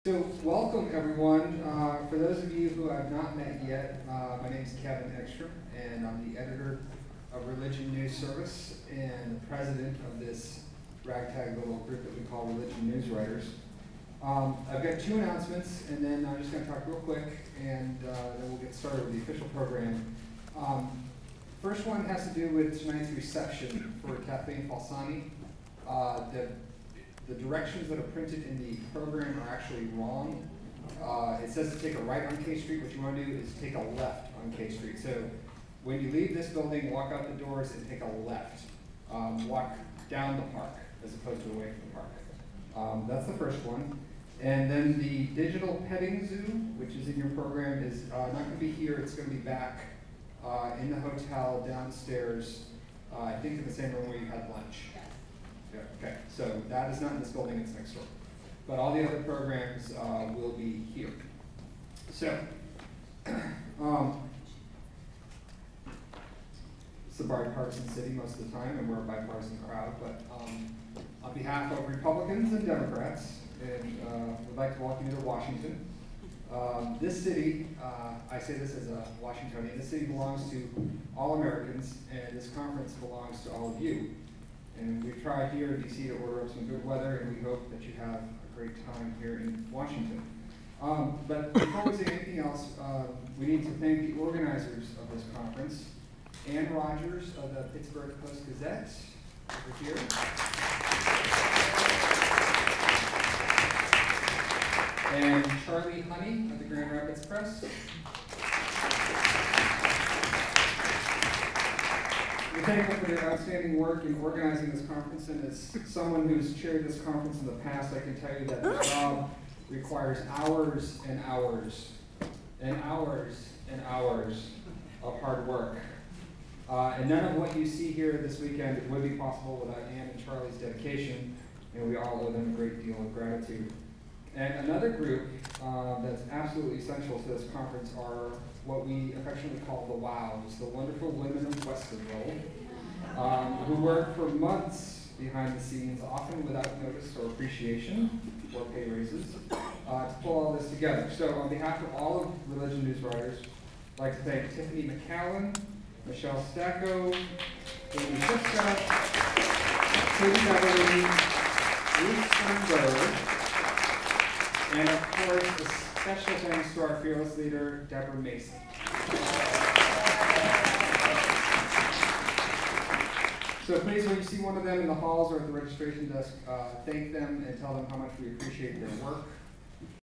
So welcome everyone. For those of you who I've not met yet, my name is Kevin Eckstrom, and I'm the editor of Religion News Service and the president of this ragtag little group that we call Religion News Writers. I've got two announcements, and then I'm just going to talk real quick, and then we'll get started with the official program. First one has to do with tonight's reception for Kathleen Falsani. The directions that are printed in the program are actually wrong. It says to take a right on K Street. What you want to do is take a left on K Street. So when you leave this building, walk out the doors and take a left. Walk down the park as opposed to away from the park. That's the first one. And then the digital petting zoo, which is in your program, is not going to be here. It's going to be back in the hotel downstairs, I think in the same room where you had lunch. Yeah, okay, so that is not in this building, it's next door. But all the other programs will be here. So, it's a bipartisan city most of the time, and we're a bipartisan crowd, but on behalf of Republicans and Democrats, and we'd like to welcome you to Washington. This city, I say this as a Washingtonian, this city belongs to all Americans, and this conference belongs to all of you. And we've tried here in D.C. to order up some good weather, and we hope that you have a great time here in Washington. But before we say anything else, we need to thank the organizers of this conference, Ann Rogers of the Pittsburgh Post-Gazette, over here. And Charlie Honey of the Grand Rapids Press. We thank them for their outstanding work in organizing this conference, and as someone who's chaired this conference in the past, I can tell you that the job requires hours and hours and hours and hours of hard work. And none of what you see here this weekend would be possible without Ann and Charlie's dedication, and we all owe them a great deal of gratitude. And another group that's absolutely essential to this conference are what we affectionately call the WOWs, the wonderful women of Westerville, who work for months behind the scenes, often without notice or appreciation or pay raises, to pull all this together. So on behalf of all of Religion News Writers, I'd like to thank Tiffany McCallan, Michelle Stacco, Amy Siska, Katie Beverly, Ruth Sternberg, and of course, a special thanks to our fearless leader, Deborah Mason. So please, when you see one of them in the halls or at the registration desk, thank them and tell them how much we appreciate their work.